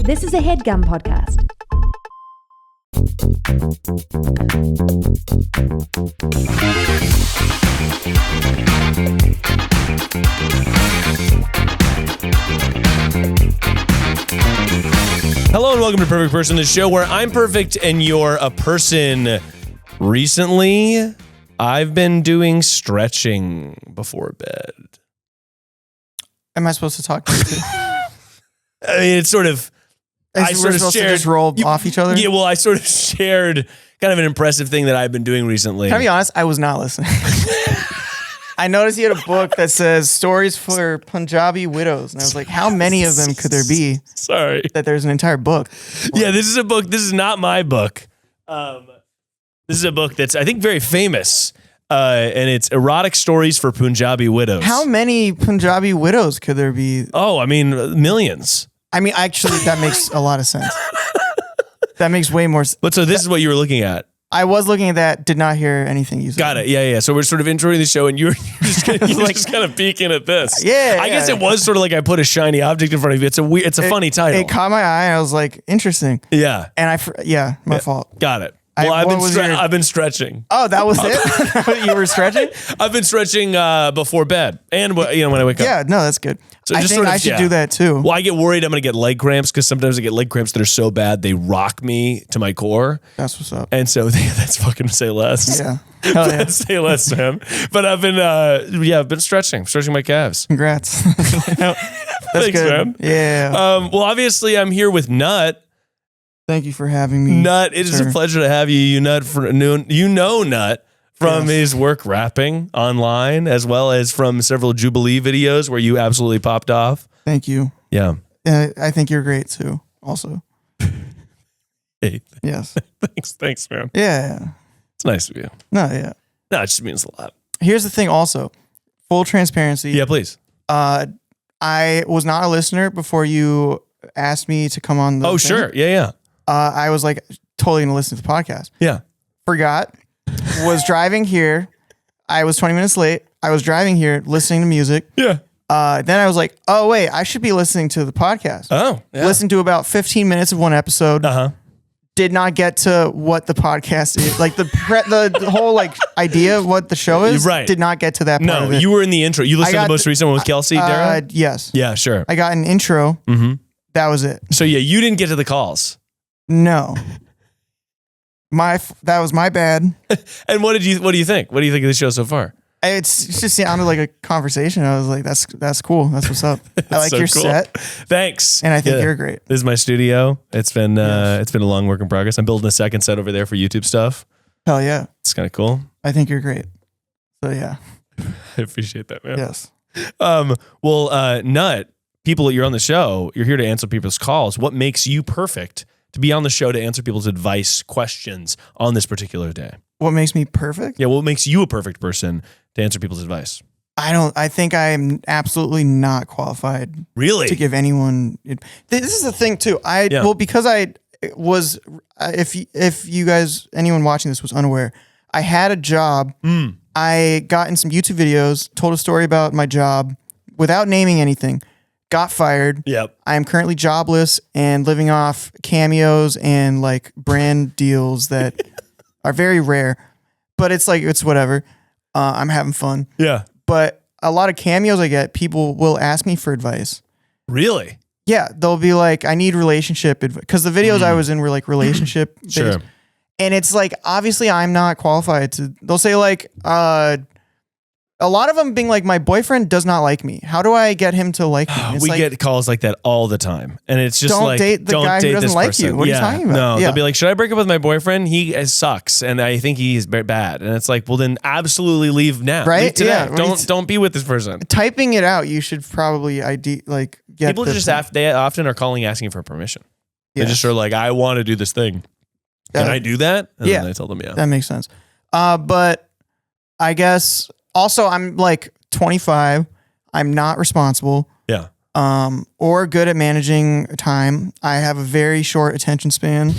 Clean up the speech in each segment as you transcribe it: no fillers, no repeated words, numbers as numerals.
This is a Headgum podcast. Hello and welcome to Perfect Person, the show where I'm perfect and you're a person. Recently, I've been doing stretching before bed. Am I supposed to talk to you too? I mean, it's sort of... I sort of shared, to just roll off each other? Yeah, well, I sort of shared kind of an impressive thing that I've been doing recently. Can I be honest? I was not listening. I noticed you had a book that says stories for Punjabi widows. And I was like, how many of them could there be? Sorry. That there's an entire book. Yeah, this is a book. This is not my book. This is a book that's, I think, very famous. And it's erotic stories for Punjabi widows. How many Punjabi widows could there be? Oh, I mean, millions. I mean, actually, that makes a lot of sense. That makes way more sense. But so this is what you were looking at. I was looking at that, did not hear anything you said. Got it. Yeah. So we're sort of introing the show and you're just kind of peeking at this. Yeah. I guess it was sort of like I put a shiny object in front of you. It's a funny title. It caught my eye and I was like, interesting. Yeah. And my fault. Got it. Well, I've been stretching. Oh, that was it? You were stretching? I've been stretching before bed and when I wake up. Yeah, no, that's good. So I think I should do that too. Well, I get worried I'm going to get leg cramps because sometimes I get leg cramps that are so bad they rock me to my core. That's what's up. And so that's fucking say less. Yeah. Hell yeah. Say less, man. But I've been stretching my calves. Congrats. That's Thanks, good. man. Yeah. Well, obviously I'm here with Nut. Thank you for having me. Nut, it is a pleasure to have you. You know Nut from his work rapping online, as well as from several Jubilee videos where you absolutely popped off. Thank you. Yeah. I think you're great too, also. Hey. Yes. Thanks, man. Yeah. It's nice of you. No, yeah. No, it just means a lot. Here's the thing also. Full transparency. Yeah, please. I was not a listener before you asked me to come on the thing. Sure. Yeah. I was like totally going to listen to the podcast. Yeah. Forgot. Was driving here. I was 20 minutes late. I was driving here listening to music. Yeah. Then I was like, oh, wait, I should be listening to the podcast. Oh, yeah. Listened to about 15 minutes of one episode. Uh-huh. Did not get to what the podcast is. Like the whole like idea of what the show is. Right. Did not get to that part of it. You were in the intro. You listened to the most recent one with Kelsey, Dara? Yes. Yeah, sure. I got an intro. Mm-hmm. That was it. So yeah, you didn't get to the calls. No. That was my bad. And what do you think? What do you think of the show so far? It's just sounded like a conversation. I was like, that's cool. That's what's up. I like your set. Thanks. And I think you're great. This is my studio. It's been a long work in progress. I'm building a second set over there for YouTube stuff. Hell yeah. It's kind of cool. I think you're great. So yeah. I appreciate that, man. Yes. Well, Nut, people, you're on the show. You're here to answer people's calls. What makes you perfect to be on the show to answer people's advice questions on this particular day? What makes me perfect? Yeah, what makes you a perfect person to answer people's advice? I think I'm absolutely not qualified. Really? To give anyone. This is the thing too. Because I was, if you guys, anyone watching this was unaware, I had a job. I got in some YouTube videos, told a story about my job without naming anything. Got fired. Yep. I am currently jobless and living off cameos and like brand deals that are very rare, but it's whatever. I'm having fun. Yeah. But a lot of cameos I get, people will ask me for advice. Really? Yeah. They'll be like, I need relationship advice. Because the videos I was in were like relationship based. Sure. And it's like, obviously I'm not qualified to, they'll say like, a lot of them being like, my boyfriend does not like me. How do I get him to like me? We get calls like that all the time. And it's just don't date the guy who doesn't like you. What are you talking about? No, they'll be like, should I break up with my boyfriend? He sucks. And I think he's bad. And it's like, well, then absolutely leave now. Right? Leave today. Yeah. Don't be with this person. Typing it out, you should probably get people they often are calling asking for permission. They just are like, I want to do this thing. Can I do that? And then I tell them, yeah. That makes sense. But I guess also I'm like 25. I'm not responsible. Yeah. Or good at managing time. I have a very short attention span.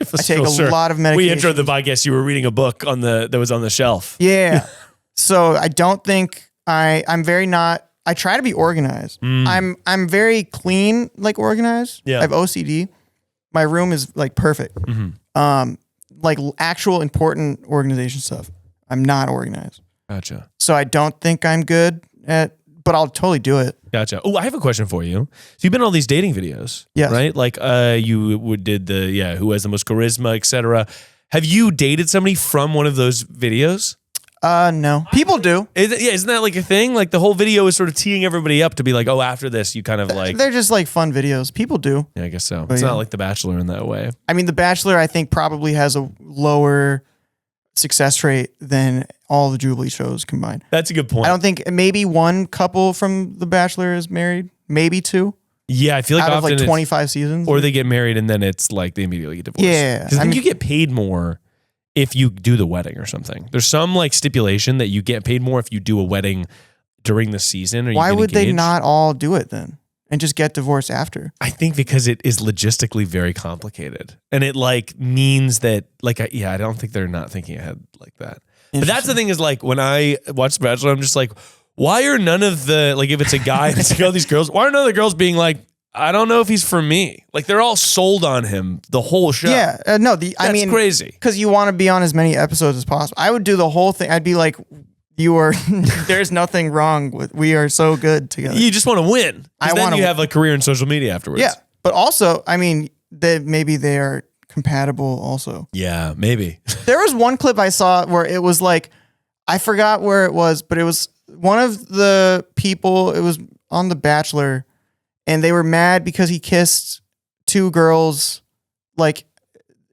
I take a lot of medication. We introed the podcast. You were reading a book that was on the shelf. Yeah. So I don't think I'm very not I try to be organized. I'm very clean, like organized. Yeah. I have OCD. My room is like perfect. Like actual important organization stuff. I'm not organized. Gotcha. So I don't think I'm good at, but I'll totally do it. Gotcha. Oh, I have a question for you. So you've been on all these dating videos, yes. right? Like did the who has the most charisma, etc. Have you dated somebody from one of those videos? No. People do. Isn't that like a thing? Like the whole video is sort of teeing everybody up to be like, oh, after this, you kind of like. They're just like fun videos. People do. Yeah, I guess so. It's not like The Bachelor in that way. I mean, The Bachelor, I think, probably has a lower success rate than all the Jubilee shows combined. That's a good point. I don't think maybe one couple from The Bachelor is married, maybe two. Yeah, I feel like out of often like 25 seasons, or they get married and then it's like they immediately get divorced. Yeah, because I think you get paid more if you do the wedding or something. There's some like stipulation that you get paid more if you do a wedding during the season. Or why you would engaged. they not all do it then and just get divorced after? I think because it is logistically very complicated, and it like means that like I don't think they're not thinking ahead like that. But that's the thing is like when I watch The Bachelor, I'm just like, why are none of the like if it's a guy and it's like all these girls, why are none of the girls being like, I don't know if he's for me. Like they're all sold on him the whole show. Yeah, I mean, crazy because you want to be on as many episodes as possible. I would do the whole thing. I'd be like, there's nothing wrong with. We are so good together. You just want to win. I want to. You have a career in social media afterwards. Yeah, but also, I mean, maybe they are compatible. Also, yeah, maybe. There was one clip I saw where it was like, I forgot where it was, but it was one of the people. It was on The Bachelor. And they were mad because he kissed two girls, like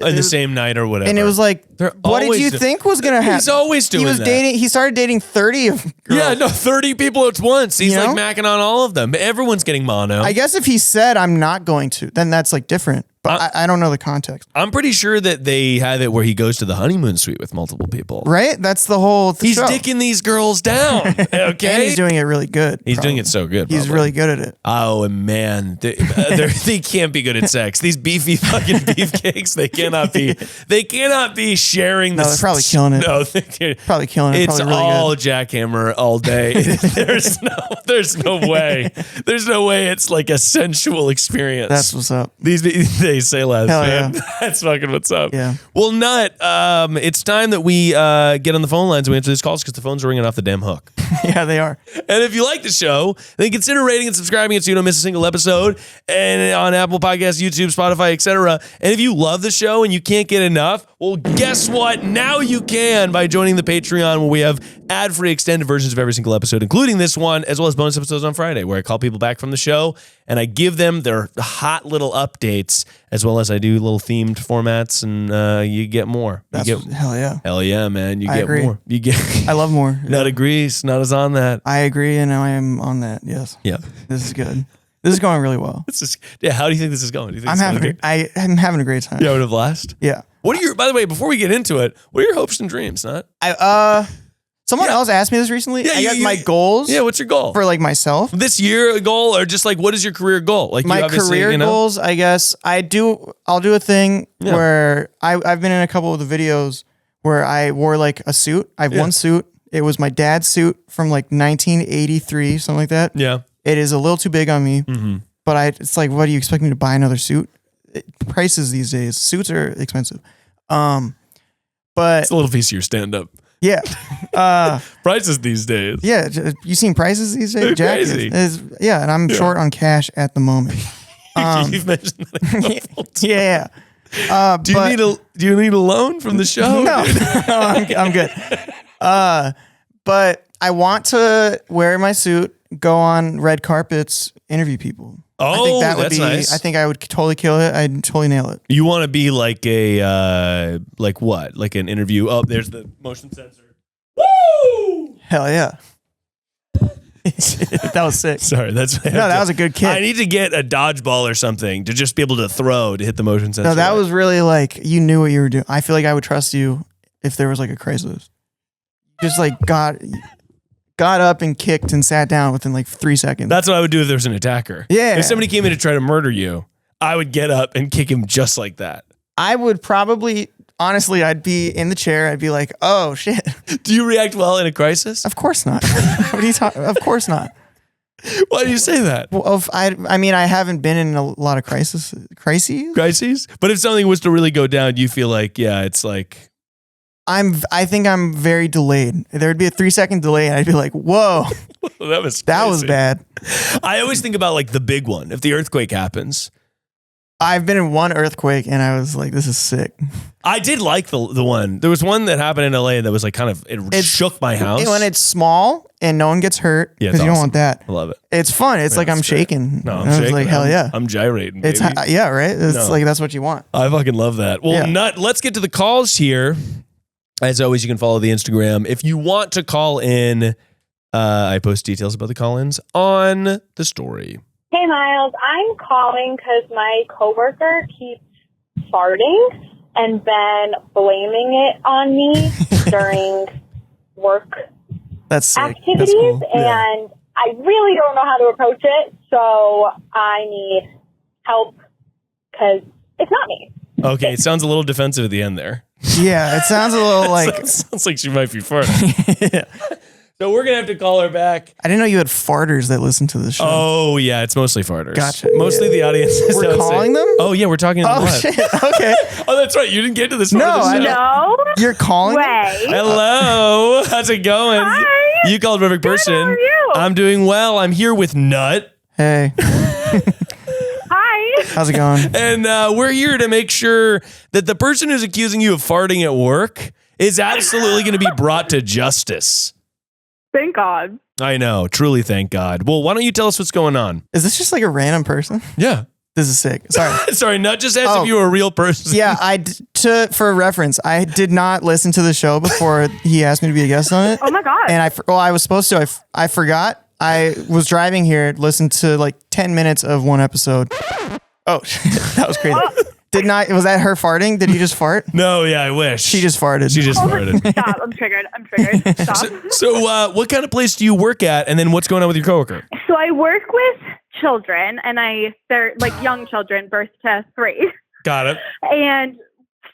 in the same night or whatever. And it was like, what did you think was gonna happen? He's always doing that. He started dating 30 of girls. Yeah, no, 30 people at once. He's like macking on all of them. Everyone's getting mono. I guess if he said I'm not going to, then that's like different. But I don't know the context. I'm pretty sure that they have it where he goes to the honeymoon suite with multiple people. Right? That's the whole He's show. dicking these girls down. Okay? And he's doing it really good. He's doing it so good. He's really good at it. Oh, and man, they can't be good at sex. These beefy fucking beefcakes, they cannot be sharing No, they're probably killing it. No, they're probably killing it. It's probably really all good. jackhammer all day. There's no way. There's no way it's like a sensual experience. That's what's up. They say less. Hell man. yeah. That's fucking what's up. Yeah. Well, Nut, it's time that we get on the phone lines and we answer these calls because the phones are ringing off the damn hook. Yeah, they are. And if you like the show, then consider rating and subscribing it so you don't miss a single episode. And on Apple Podcasts, YouTube, Spotify, etc. And if you love the show and you can't get enough, well, guess what? Now you can by joining the Patreon, where we have ad-free extended versions of every single episode, including this one, as well as bonus episodes on Friday, where I call people back from the show and I give them their hot little updates, as well as I do little themed formats, and you get more. Hell yeah. Hell yeah, man. You I get agree. more. You get. I love more. Nut agrees. Nut is on that. I agree, and I am on that. Yes. Yeah. This is good. This is going really well. How do you think this is going? Do you think I'm having a great time. You having a blast? Yeah. What are your, by the way, before we get into it, what are your hopes and dreams, Nut? Someone else asked me this recently. Yeah, I guess my goals. Yeah, what's your goal? For like myself. This year a goal, or just like what is your career goal? Like my career goals, I guess. I'll do a thing where I've been in a couple of the videos where I wore like a suit. I have one suit. It was my dad's suit from like 1983, something like that. Yeah. It is a little too big on me. Mm-hmm. But it's like, what do you expect me to buy another suit? Prices these days, suits are expensive. But it's a little piece of your stand-up. Yeah. Prices these days. Yeah. You seen prices these days? They're crazy. Yeah. And I'm short on cash at the moment. You've mentioned that. Yeah. Do you need a loan from the show? No, I'm good. But I want to wear my suit, go on red carpets, interview people. Oh, I think that would that's nice. I think I would totally kill it. I'd totally nail it. You want to be like a like what? Like an interview? Oh, there's the motion sensor. Woo! Hell yeah. That was sick. Sorry, that was a good kick. I need to get a dodgeball or something to just be able to throw to hit the motion sensor. No, that was really like you knew what you were doing. I feel like I would trust you if there was like a crisis. Just like got up and kicked and sat down within like 3 seconds. That's what I would do if there was an attacker. Yeah. If somebody came in to try to murder you, I would get up and kick him just like that. I would probably, honestly, I'd be in the chair. I'd be like, oh shit. Do you react well in a crisis? Of course not. What are you talking? Of course not. Why do you say that? Well, I mean, I haven't been in a lot of crises. But if something was to really go down, you feel like, yeah, it's like. I think I'm very delayed. There would be a 3-second delay and I'd be like, whoa, that was bad. I always think about like the big one. If the earthquake happens. I've been in one earthquake and I was like, this is sick. I did like the one. There was one that happened in LA that was like kind of, it shook my house. When it's small and no one gets hurt, because you don't want that. I love it. It's fun. It's like I'm shaking. No, I'm shaking. Like, hell yeah. I'm gyrating, baby. Yeah, right? It's like, that's what you want. I fucking love that. Well, let's get to the calls here. As always, you can follow the Instagram. If you want to call in, I post details about the call-ins on the story. Hey, Miles. I'm calling because my coworker keeps farting and then blaming it on me during work activities. That's cool. And I really don't know how to approach it, so I need help because it's not me. Okay, it sounds a little defensive at the end there. Yeah, it sounds a little like... sounds like she might be farting. Yeah. So we're going to have to call her back. I didn't know you had farters that listen to the show. Oh, yeah, it's mostly farters. Gotcha. Mostly the audience. We're calling them? Oh, yeah, we're talking to them. Oh, shit. Okay. Oh, that's right. You didn't get to this part of the show. No. You're calling them? Hello. How's it going? Hi. You called the perfect person. Good, how are you? I'm doing well. I'm here with Nut. Hey. Hi. How's it going? And we're here to make sure that the person who's accusing you of farting at work is absolutely going to be brought to justice. Thank God. I know. Truly, thank God. Well, why don't you tell us what's going on? Is this just like a random person? Yeah. This is sick. Sorry. Sorry, Nut just asked if you were a real person. Yeah, for reference, I did not listen to the show before he asked me to be a guest on it. Oh my God. And I was supposed to. I forgot. I was driving here, listened to like 10 minutes of one episode. Oh, that was crazy. Was that her farting? Did you just fart? No, yeah, I wish. She just farted. Stop. I'm triggered. Stop. So what kind of place do you work at? And then what's going on with your coworker? So I work with children, and they're like young children, birth to 3. Got it. And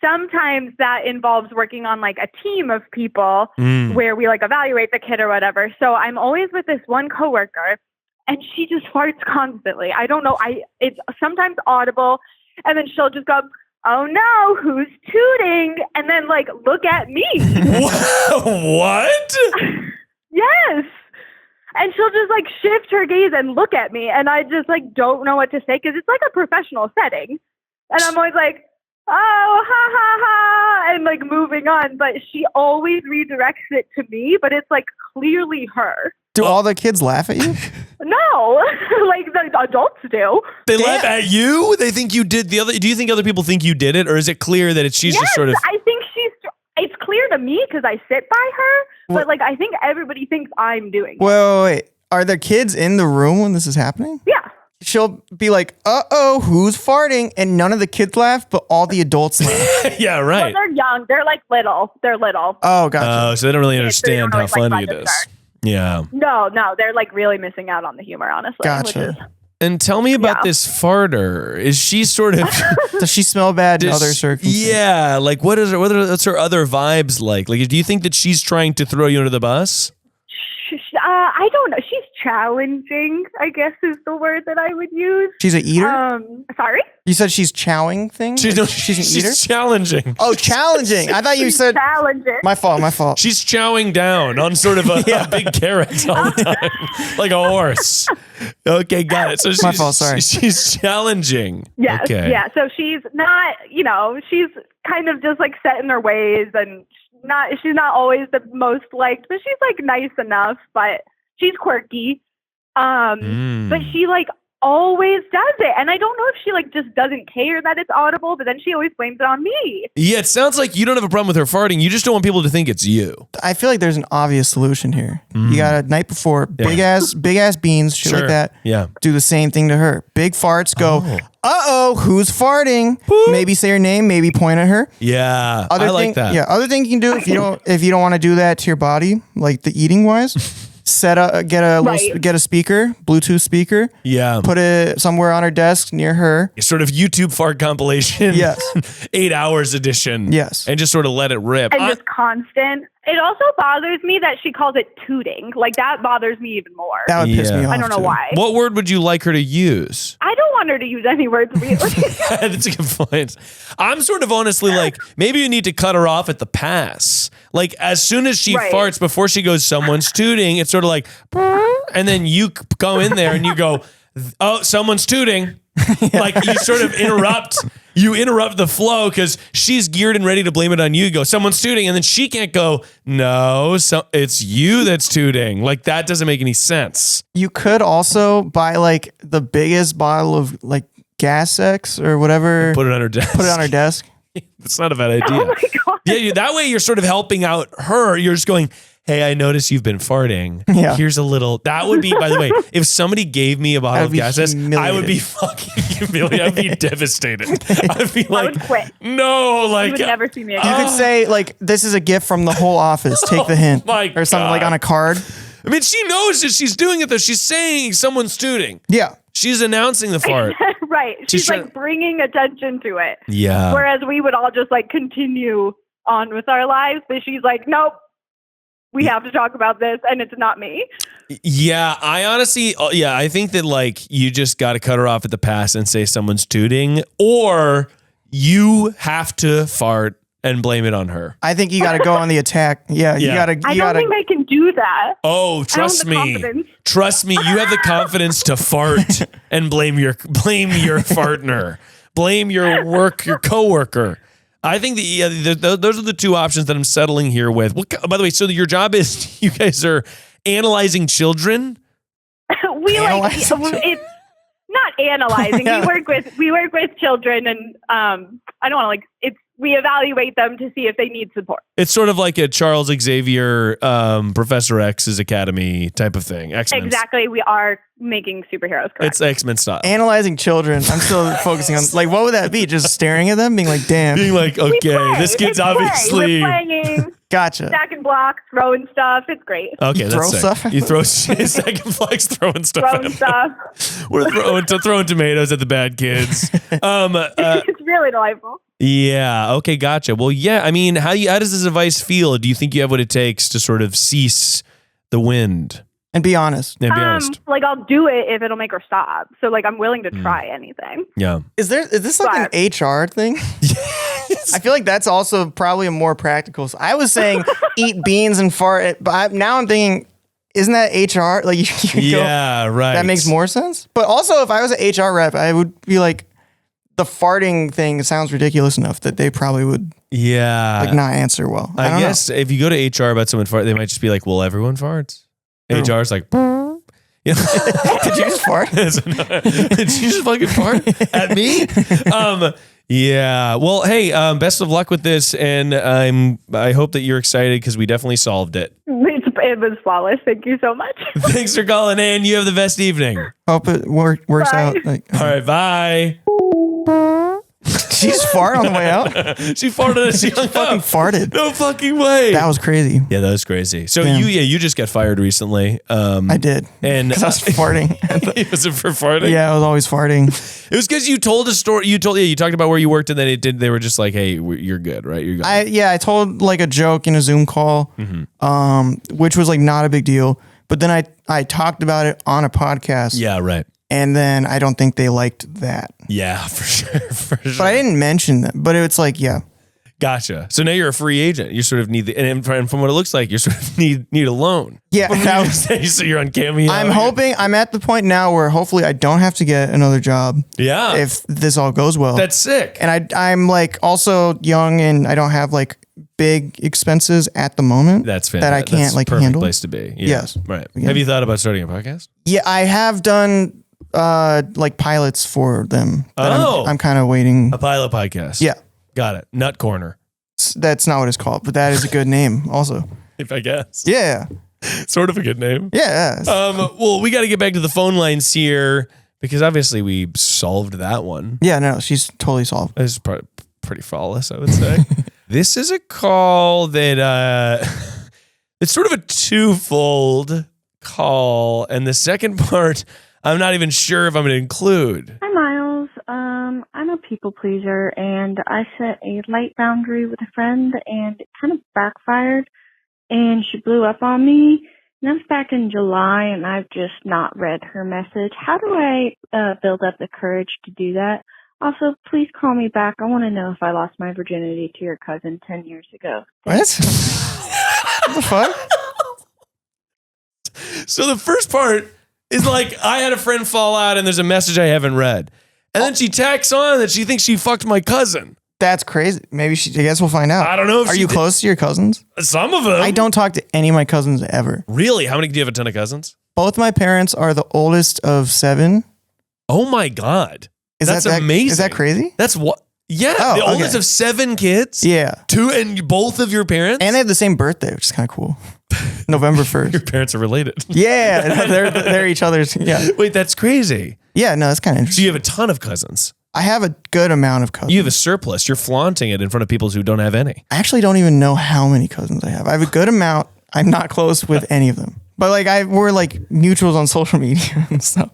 sometimes that involves working on like a team of people where we like evaluate the kid or whatever. So I'm always with this one coworker, and she just farts constantly. I don't know. It's sometimes audible. And then she'll just go, oh no, who's tooting? And then like, look at me. What? Yes. And she'll just like shift her gaze and look at me. And I just like don't know what to say because it's like a professional setting. And I'm always like, oh, ha, ha, ha. And like moving on. But she always redirects it to me. But it's like clearly her. Do all the kids laugh at you? No, like the adults do. They laugh at you? They think you did the other. Do you think other people think you did it? Or is it clear that she's just sort of. I think it's clear to me because I sit by her. But like, I think everybody thinks I'm doing it. Wait. Are there kids in the room when this is happening? Yeah. She'll be like, uh-oh, who's farting? And none of the kids laugh, but all the adults laugh. Yeah, right. Well, they're young. They're like little. They're little. Oh, gotcha. Oh, so they don't really understand how funny it is. Yeah. No, they're like really missing out on the humor, honestly. Gotcha. And tell me about this farter. Is she sort of... Does she smell bad in other circumstances? Yeah. Like, what's her other vibes like? Like, do you think that she's trying to throw you under the bus? I don't know. She's challenging, I guess is the word that I would use. She's an eater? Sorry? You said she's chowing things? She's an eater? She's challenging. Oh, challenging. I thought you said... challenging. My fault. She's chowing down on sort of a big carrot all the time. Like a horse. Okay, got it. So my fault, sorry. She's challenging. Yes. Okay. Yeah. So she's not, she's kind of just like set in her ways and she's not always the most liked, but she's like nice enough, but she's quirky. But she like always does it. And I don't know if she like just doesn't care that it's audible, but then she always blames it on me. Yeah, it sounds like you don't have a problem with her farting. You just don't want people to think it's you. I feel like there's an obvious solution here. You got a night before, big ass beans, shit like that. Yeah. Do the same thing to her. Big farts, go, uh-oh, who's farting? Boop. Maybe say her name, maybe point at her. Yeah. I like that. Yeah, other thing you can do if you don't want to do that to your body, like the eating wise. Get a speaker, Bluetooth speaker. Yeah. Put it somewhere on her desk near her. Sort of YouTube fart compilation. Yes. 8 hours edition. Yes. And just sort of let it rip. And just constant. It also bothers me that she calls it tooting. Like, that bothers me even more. That would piss me off. I don't know why. What word would you like her to use? I don't want her to use any words, really. That's a good point. I'm sort of honestly like, maybe you need to cut her off at the pass. Like, as soon as she farts, before she goes, someone's tooting, it's sort of like, and then you go in there and you go, oh, someone's tooting. Like, you sort of interrupt the flow because she's geared and ready to blame it on you. You go, someone's tooting, and then she can't go, no, it's you that's tooting. Like, that doesn't make any sense. You could also buy like the biggest bottle of like gas X or whatever. Put it on her desk. Put it on her desk. That's not a bad idea. Oh my God. Yeah, that way you're sort of helping out her. You're just going, hey, I noticed you've been farting. Yeah. Here's a little. That would be, by the way, if somebody gave me a bottle of gas, I would be fucking humiliated. I'd be devastated. I'd be like, I would quit. No, like. You would never see me You again. could say like, this is a gift from the whole office. Take the hint. my or something like God. on a card. I mean, she knows that she's doing it though. She's saying someone's tooting. Yeah. She's announcing the fart. Right. She's like bringing attention to it. Yeah. Whereas we would all just like continue on with our lives. But she's like, nope, we have to talk about this. And it's not me. Yeah. I honestly, I think that like you just got to cut her off at the pass and say someone's tooting, or you have to fart and blame it on her. I think you got to go on the attack. Yeah. You got to. I don't think they can do that. Oh, trust me. Confidence. Trust me. You have the confidence to fart and blame your partner. Blame your coworker. I think those are the two options that I'm settling here with. By the way, so your job is you guys are analyzing children? It's not analyzing. Yeah. We work with children, and I don't want to we evaluate them to see if they need support. It's sort of like a Charles Xavier, Professor X's Academy type of thing. X-Men. Exactly. We are making superheroes, correct? It's X-Men style. Analyzing children. I'm still focusing on like, what would that be? Just staring at them, being like, damn. Being like, okay, this kid's obviously. We're playing. Gotcha. Stacking blocks, throwing stuff. It's great. Okay, You that's throw sick. stuff? You throw stacking blocks, throwing stuff. Throwing stuff. We're throwing tomatoes at the bad kids. It's really delightful. Yeah. Okay. Gotcha. Well, yeah. I mean, how does this advice feel? Do you think you have what it takes to sort of cease the wind? And be honest. And be honest. Like, I'll do it if it'll make her stop. So, like, I'm willing to try anything. Yeah. Is this like an HR thing? I feel like that's also probably a more practical. I was saying eat beans and fart, but now I'm thinking, isn't that HR? Like, yeah, right. That makes more sense. But also, if I was an HR rep, I would be like, the farting thing sounds ridiculous enough that they probably would not answer well. I guess if you go to HR about someone fart, they might just be like, well, everyone farts. HR's like, you know? Did you just fart? Did you just fucking fart at me? Yeah. Well, hey, best of luck with this, and I hope that you're excited because we definitely solved it. It was flawless. Thank you so much. Thanks for calling in. You have the best evening. Hope it works out. Like, all right, bye. She just farted on the way out? She farted as she fucking farted. No fucking way. That was crazy. Yeah, that was crazy. So Damn. you just got fired recently. I did. And because I was farting. Was it for farting? Yeah, I was always farting. It was because you told a story. You talked about where you worked, and then they were just like, hey, you're good, right? You're good. I told like a joke in a Zoom call, which was like not a big deal. But then I talked about it on a podcast. Yeah, right. And then I don't think they liked that. Yeah, for sure. But I didn't mention that. But it's like, yeah. Gotcha. So now you're a free agent. You sort of need and from what it looks like, you sort of need a loan. Yeah. So you're on Cameo. I'm at the point now where hopefully I don't have to get another job. Yeah. If this all goes well. That's sick. And I'm like also young and I don't have like big expenses at the moment. That's fantastic. That I can't That's like perfect handle. Place to be. Yeah. Yes. Right. Yeah. Have you thought about starting a podcast? Yeah, I have done like pilots for them. I'm kind of waiting. A pilot podcast. Yeah. Got it. Nut Corner. That's not what it's called, but that is a good name also. If I guess. Yeah. Sort of a good name. Yeah. Well, we got to get back to the phone lines here because obviously we solved that one. Yeah, no, she's totally solved. This is pretty flawless, I would say. This is a call that it's sort of a twofold call, and the second part I'm not even sure if I'm going to include. Hi, Miles. I'm a people pleaser, and I set a light boundary with a friend, and it kind of backfired. and she blew up on me. And that was back in July, and I've just not read her message. How do I build up the courage to do that? Also, please call me back. I want to know if I lost my virginity to your cousin 10 years ago. What? What the fuck? So the first part is like, I had a friend fall out and there's a message I haven't read. And then she tacks on that she thinks she fucked my cousin. That's crazy. Maybe I guess we'll find out. I don't know if Are you close to your cousins? Some of them. I don't talk to any of my cousins ever. Really? How many do you have a ton of cousins? Both my parents are the oldest of 7. Oh my God. That's amazing. Is that crazy? That's what? Yeah. Oh, the oldest okay. of 7 kids? Yeah. 2 and both of your parents? And they have the same birthday, which is kind of cool. November 1st. Your parents are related. Yeah. They're each other's. Yeah. Wait, that's crazy. Yeah. No, that's kind of So interesting. you have a ton of cousins. I have a good amount of cousins. You have a surplus. You're flaunting it in front of people who don't have any. I actually don't even know how many cousins I have. I have a good amount. I'm not close with any of them. But like we're like mutuals on social media and stuff.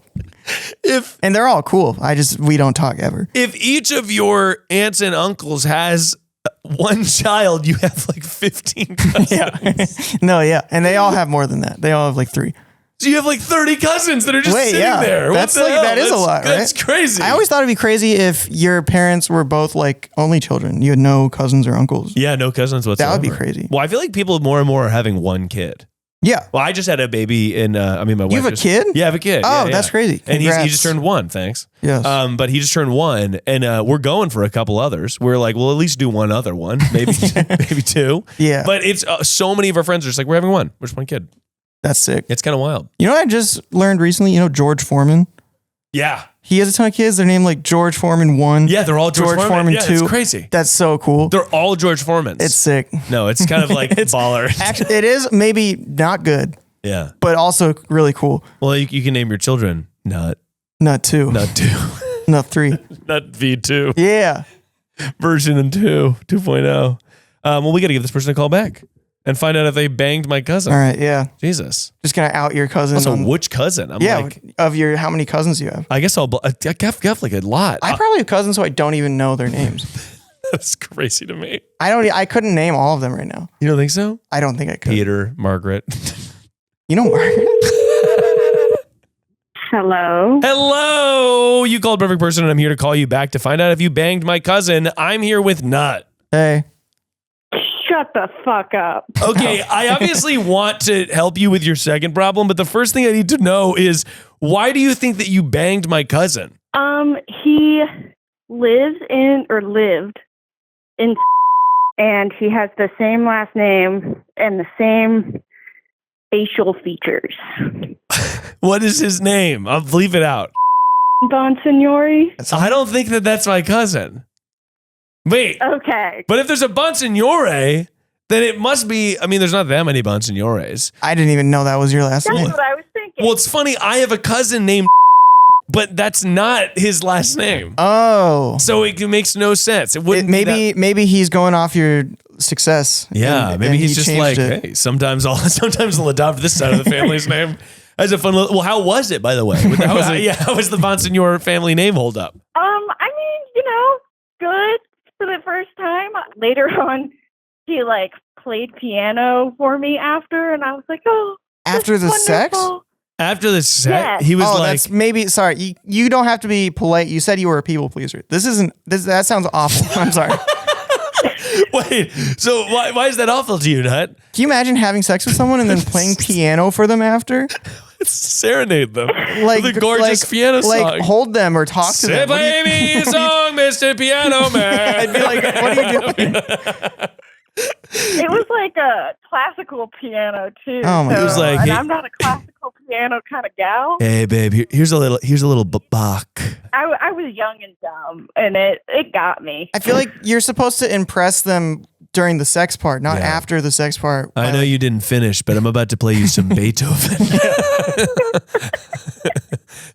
And they're all cool. We don't talk ever. If each of your aunts and uncles has one child, you have like 15 cousins. Yeah. No, yeah. And they all have more than that. They all have like 3. So you have like 30 cousins that are just sitting there. That's like, that is a lot, right? That's crazy. I always thought it'd be crazy if your parents were both like only children. You had no cousins or uncles. Yeah, no cousins whatsoever. That would be crazy. Well, I feel like people more and more are having one kid. Yeah. Well, I just had a baby my wife. You have a kid? Yeah, I have a kid. Oh, Yeah. that's crazy. And he Congrats. just turned 1, thanks. Yes. But he just turned 1, and we're going for a couple others. We're like, we'll at least do one other one, maybe 2. Yeah. But it's so many of our friends are just like, we're having one. We're just one kid. That's sick. It's kind of wild. You know what I just learned recently? You know George Foreman? Yeah. He has a ton of kids. They're named like George Foreman 1. Yeah, they're all George Foreman 2. It's crazy. That's so cool. They're all George Foremans. It's sick. No, it's kind of like baller. Actually, it is maybe not good, Yeah. but also really cool. Well, you can name your children Nut 2. Nut 2. Nut 3. Nut V2. Yeah. Version 2.0. Well, we got to give this person a call back and find out if they banged my cousin. All right. Yeah. Jesus. Just gonna out your cousin. Also, which cousin? I'm like, of your how many cousins you have? I guess I got like a lot. I probably have cousins who I don't even know their names. That's crazy to me. I couldn't name all of them right now. You don't think so? I don't think I could. Peter, Margaret. You know Margaret? Hello. Hello. You called perfect person, and I'm here to call you back to find out if you banged my cousin. I'm here with Nut. Hey. Shut the fuck up. Okay, I obviously want to help you with your second problem, but the first thing I need to know is, why do you think that you banged my cousin? He lived in, and he has the same last name and the same facial features. What is his name? I'll leave it out. Bonsignore. I don't think that that's my cousin. Wait. Okay. But if there's a Bonsignore, then it must be, there's not that many Bonsignores. I didn't even know that was your last That's name. what I was thinking. Well, it's funny. I have a cousin named but that's not his last name. Oh. So it makes no sense. It wouldn't maybe he's going off your success. Yeah, maybe he's just like, hey, sometimes I'll adopt this side of the family's name. That's a fun little, well, how was it, by the way? How was the Bonsignore family name hold up? Good for the first time. Later on, he played piano for me after, and I was like, oh, after the sex? After the sex, yes. he was that's maybe, sorry, you don't have to be polite. You said you were a people pleaser. That sounds awful. I'm sorry. Wait, so why is that awful to you, Nut? Can you imagine having sex with someone and then playing piano for them after? Serenade them. Like the gorgeous piano song. Like hold them or talk to them. Play me a song, Mr. Piano Man. I'd be like, what are you doing? It was like a classical piano too. Oh my! It was like, and I'm not a classical piano kind of gal. Hey, babe, here's a little Bach. I was young and dumb, and it got me. I feel like you're supposed to impress them during the sex part, not after the sex part. I know you didn't finish, but I'm about to play you some Beethoven.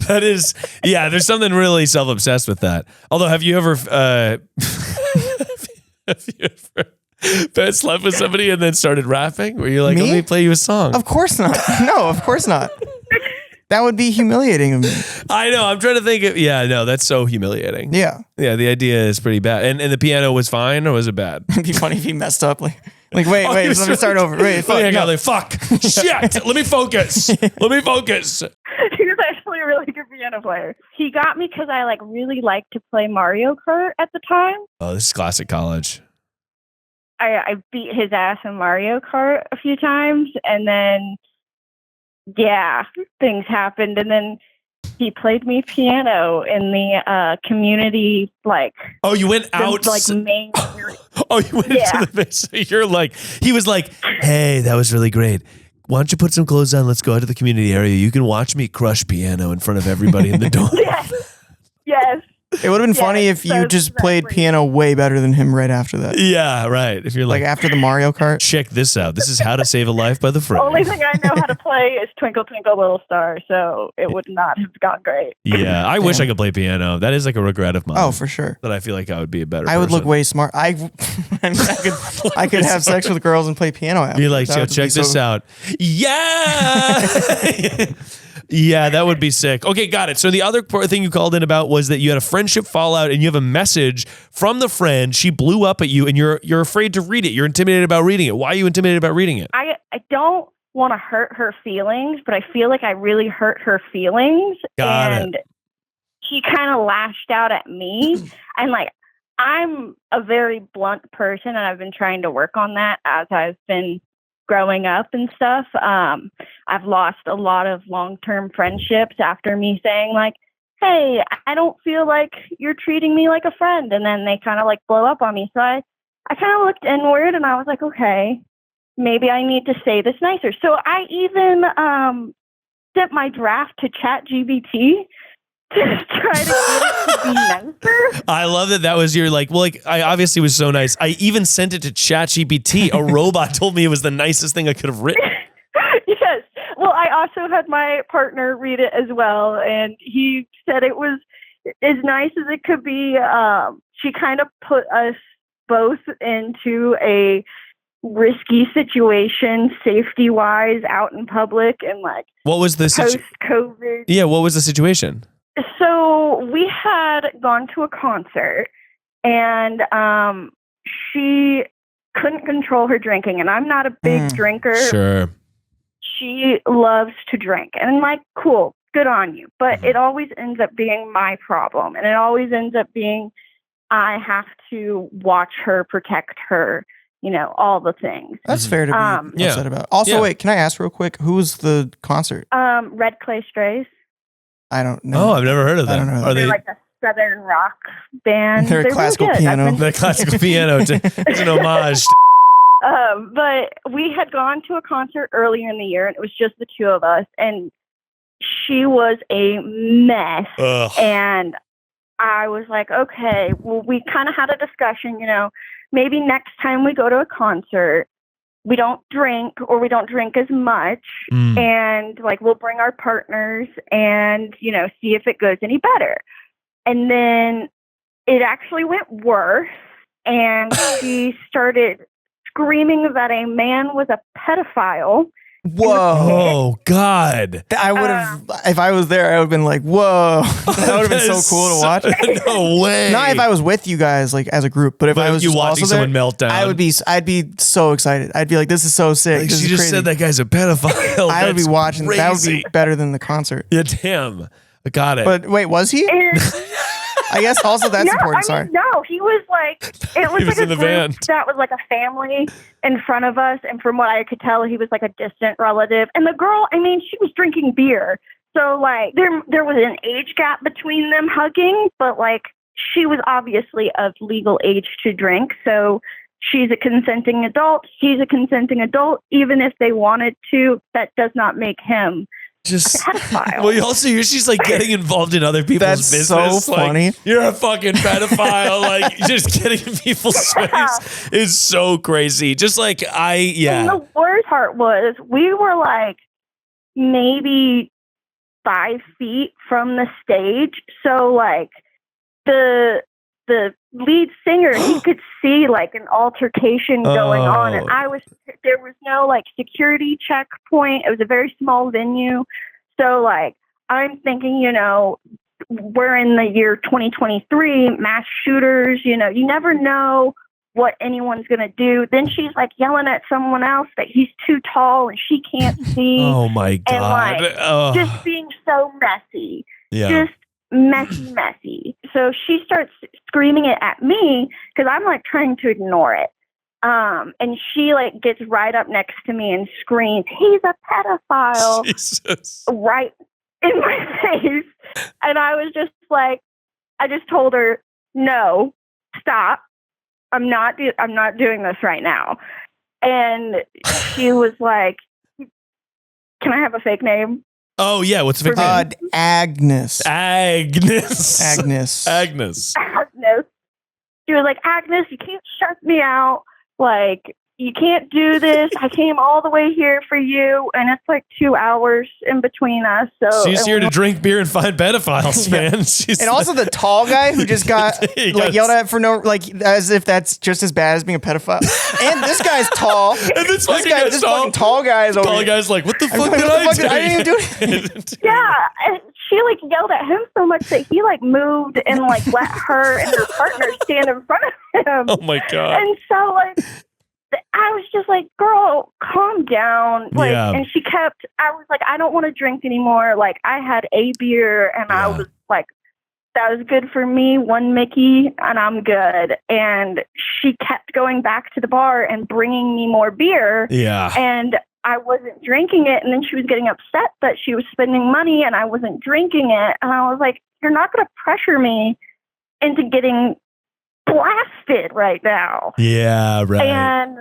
That is, there's something really self-obsessed with that. Although, have you ever slept with somebody and then started rapping? Where you're like, let me play you a song. Of course not. No, of course not. That would be humiliating of me. I know. I'm trying to think of, that's so humiliating. Yeah. Yeah, the idea is pretty bad. And the piano was fine, or was it bad? It'd be funny if he messed up. Like, Like, wait, let me start over. Wait, fuck. Shit. Let me focus. He was actually a really good piano player. He got me because I like really liked to play Mario Kart at the time. Oh, this is classic college. I beat his ass in Mario Kart a few times, and then things happened, and then he played me piano in the community, like. Oh, you went out? Like main. Oh, you went into the basement. You're like, he was like, hey, that was really great. Why don't you put some clothes on? Let's go out to the community area. You can watch me crush piano in front of everybody in the dorm. Yes. It would have been funny if you just played piano way better than him right after that. Yeah, right. If you're like after the Mario Kart. Check this out. This is How to Save a Life by the Fray. Only thing I know how to play is Twinkle Twinkle Little Star, so it would not have gone great. Yeah, I wish I could play piano. That is like a regret of mine. Oh, for sure. That I feel like I would be a better I would look way smart. I could have sex with girls and play piano after. Be like, check this out. Yeah. Yeah, that would be sick. Okay, got it. So the other thing you called in about was that you had a friendship fallout and you have a message from the friend. She blew up at you and you're afraid to read it. You're intimidated about reading it. Why are you intimidated about reading it? I don't want to hurt her feelings, but I feel like I really hurt her feelings. Got it. She kind of lashed out at me. And like, I'm a very blunt person and I've been trying to work on that as I've been growing up and stuff. I've lost a lot of long-term friendships after me saying like, hey, I don't feel like you're treating me like a friend. And then they kind of like blow up on me. So I kind of looked inward and I was like, okay, maybe I need to say this nicer. So I even sent my draft to ChatGPT to try to get it to be nicer. I love that was your like, well, like I obviously was so nice. I even sent it to ChatGPT. A robot told me it was the nicest thing I could have written. Yes. Well, I also had my partner read it as well, and he said it was as nice as it could be. She kind of put us both into a risky situation, safety-wise, out in public, and like what was the post-COVID. Yeah, what was the situation? So we had gone to a concert, and she couldn't control her drinking, and I'm not a big drinker. Sure. She loves to drink, and I'm like, cool, good on you. But it always ends up being my problem, and it always ends up being I have to watch her, protect her, you know, all the things. That's fair to be upset about. Also, wait, can I ask real quick, who was the concert? Red Clay Strays. I don't know. Oh, I've never heard of them. I don't know. Are They're like a southern rock band. They're a classical really piano. The classical piano. It's an homage. But we had gone to a concert earlier in the year, and it was just the two of us, and she was a mess. Ugh. And I was like, okay, well, we kind of had a discussion, you know, maybe next time we go to a concert, we don't drink or we don't drink as much. And like, we'll bring our partners and, you know, see if it goes any better. And then it actually went worse. And she started screaming that a man was a pedophile. Whoa. Oh, God. I would have, if I was there, I would have been like, whoa. That would have been so cool to watch. No way. Not if I was with you guys, like as a group, but if I was you just watching also someone there, meltdown. I'd be so excited. I'd be like, this is so sick. Like, this she is just crazy. said that guy's a pedophile. I would be watching. Crazy. That would be better than the concert. Yeah, damn. I got it. But wait, was he? I guess also that's important. Sorry. No, he was like, it was like in a the van. group that was like a family in front of us. And from what I could tell, he was like a distant relative. And the girl, I mean, she was drinking beer. So like there was an age gap between them hugging, but like she was obviously of legal age to drink. So she's a consenting adult. He's a consenting adult. Even if they wanted to, that does not make him just a pedophile. Well, you also hear she's like getting involved in other people's business. That's so funny. Like, you're a fucking pedophile. Like just getting in people's face is so crazy. Just like And the worst part was we were like maybe 5 feet from the stage. So like the lead singer, he could see like an altercation going on, and there was no like security checkpoint. It was a very small venue. So like I'm thinking, you know, we're in the year 2023, mass shooters, you know, you never know what anyone's going to do. Then she's like yelling at someone else that he's too tall and she can't see. Oh my God. And like just being so messy. Yeah. Just messy. So she starts screaming it at me because I'm like trying to ignore it. And she like gets right up next to me and screams, "He's a pedophile!" Jesus. Right in my face. And I was just like, I just told her, "No, stop. I'm not doing this right now." And she was like, "Can I have a fake name?" Oh yeah, what's the fake name? Agnes. Agnes. Agnes. Agnes. She was like, "Agnes, you can't shut me out. Like, you can't do this. I came all the way here for you, and it's like 2 hours in between us." So she's here to drink beer and find pedophiles, man. She's and also the tall guy who just got like yelled at for no, like as if that's just as bad as being a pedophile. And this guy's tall. And this fucking tall guy is over. Tall guy's like, "What the fuck did I do? I didn't even do it." Yeah, and she like yelled at him so much that he like moved and like let her and her partner stand in front of him. Oh my God. And so like I was just like, "Girl, calm down." Like, and she kept, I was like, "I don't want to drink anymore." Like, I had a beer and I was like, that was good for me, one Mickey, and I'm good. And she kept going back to the bar and bringing me more beer. Yeah. And I wasn't drinking it. And then she was getting upset that she was spending money and I wasn't drinking it. And I was like, "You're not going to pressure me into getting blasted right now." Yeah, right. And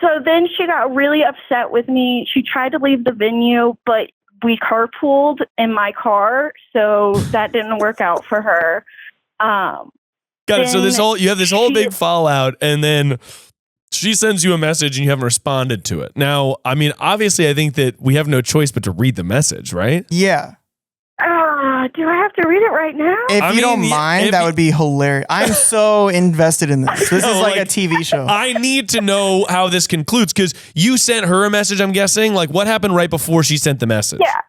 so then she got really upset with me. She tried to leave the venue, but we carpooled in my car, so that didn't work out for her. Got it. So you have this whole big fallout, and then she sends you a message and you haven't responded to it. Now, I mean, obviously I think that we have no choice but to read the message, right? Yeah. Do I have to read it right now? If you don't mind, that would be hilarious. I'm so invested in this. This is like a TV show. I need to know how this concludes because you sent her a message, I'm guessing. Like, what happened right before she sent the message? Yeah.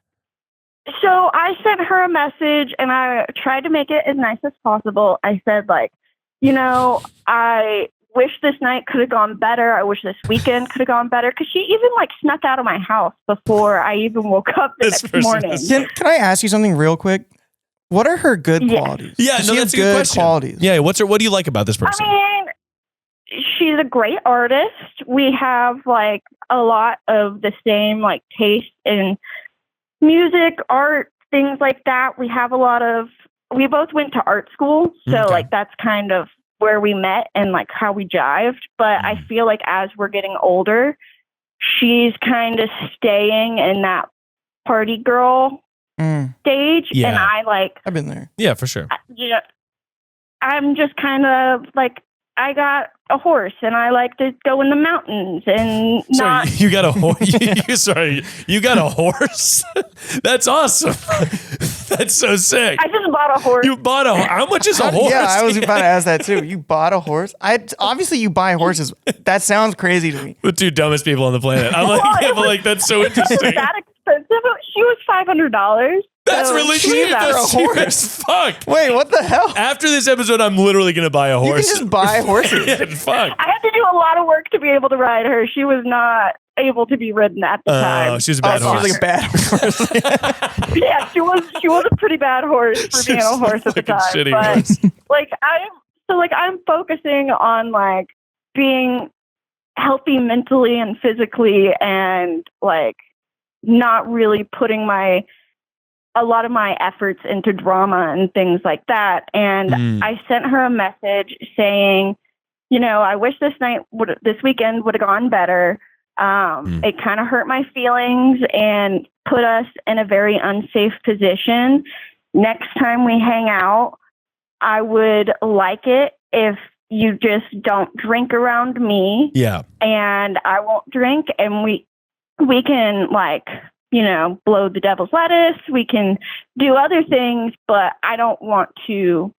So I sent her a message and I tried to make it as nice as possible. I said, like, I wish this night could have gone better. I wish this weekend could have gone better. Because she even like snuck out of my house before I even woke up the next morning. Can I ask you something real quick? What are her good qualities? Yeah, no, that's a good question. Qualities. Yeah, what do you like about this person? I mean, she's a great artist. We have like a lot of the same like taste in music, art, things like that. We both went to art school. So like that's kind of where we met and like how we jived. But I feel like as we're getting older, she's kind of staying in that party girl stage. Yeah. And I've been there. Yeah, for sure. I'm just kind of like, I got a horse and I like to go in the mountains and not. You got a horse? Sorry, you got a horse? That's awesome. That's so sick. I just bought a horse. You bought how much is a horse? Yeah, I was about to ask that too. You bought a horse? Obviously you buy horses. That sounds crazy to me. The two dumbest people on the planet. I'm like, yeah, but like that's so interesting. It was that expensive. She was $500. That's really cheap for a horse. Fuck. Wait, what the hell? After this episode, I'm literally gonna buy a horse. You can just buy horses. Yeah, fuck. I had to do a lot of work to be able to ride her. She was not able to be ridden at the time. Oh, she was a bad horse. She was like a bad horse. Yeah, she was a pretty bad horse for being a horse at the time. Shitty but horse. like I'm focusing on like being healthy mentally and physically and like not really putting a lot of my efforts into drama and things like that. And I sent her a message saying, I wish this weekend would have gone better. It kind of hurt my feelings and put us in a very unsafe position. Next time we hang out, I would like it if you just don't drink around me. Yeah. And I won't drink and we can like, blow the devil's lettuce. We can do other things, but I don't want to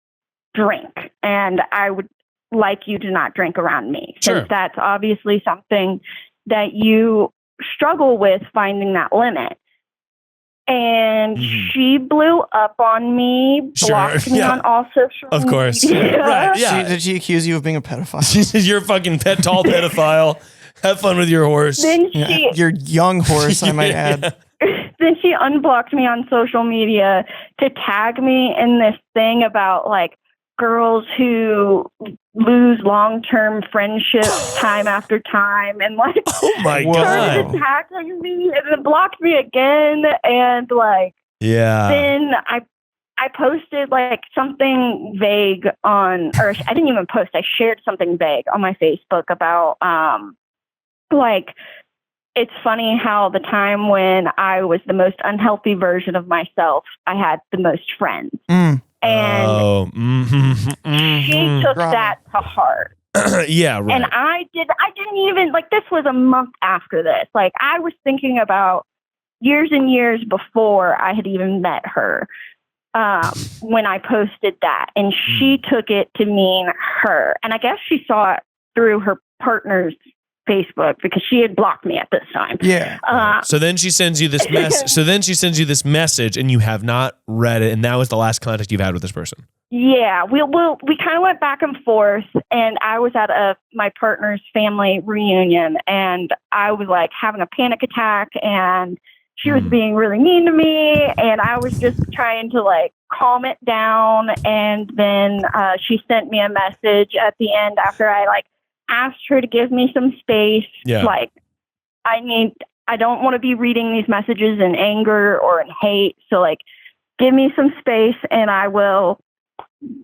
drink. And I would like you to not drink around me. Because that's obviously something that you struggle with, finding that limit. And she blew up on me, blocked me on all social media. Of course. Right, yeah. Did she accuse you of being a pedophile? She says you're a fucking tall pedophile. Have fun with your horse. Then your young horse, I might add. Then she unblocked me on social media to tag me in this thing about like girls who lose long-term friendships time after time, and like oh my god, started attacking me and then blocked me again, and like then I posted like something vague on, or I didn't even post, I shared something vague on my Facebook about like, it's funny how the time when I was the most unhealthy version of myself, I had the most friends. And she took that to heart. Yeah, right. And I didn't even, like, this was a month after this. Like, I was thinking about years and years before I had even met her when I posted that. And she took it to mean her. And I guess she saw it through her partner's Facebook because she had blocked me at this time. Yeah. So then she sends you this message. So then she sends you this message, and you have not read it, and that was the last contact you've had with this person. Yeah, we kind of went back and forth, and I was at my partner's family reunion, and I was like having a panic attack, and she was being really mean to me, and I was just trying to like calm it down, and then she sent me a message at the end after I like asked her to give me some space. Yeah. Like, I don't want to be reading these messages in anger or in hate. So like, give me some space and I will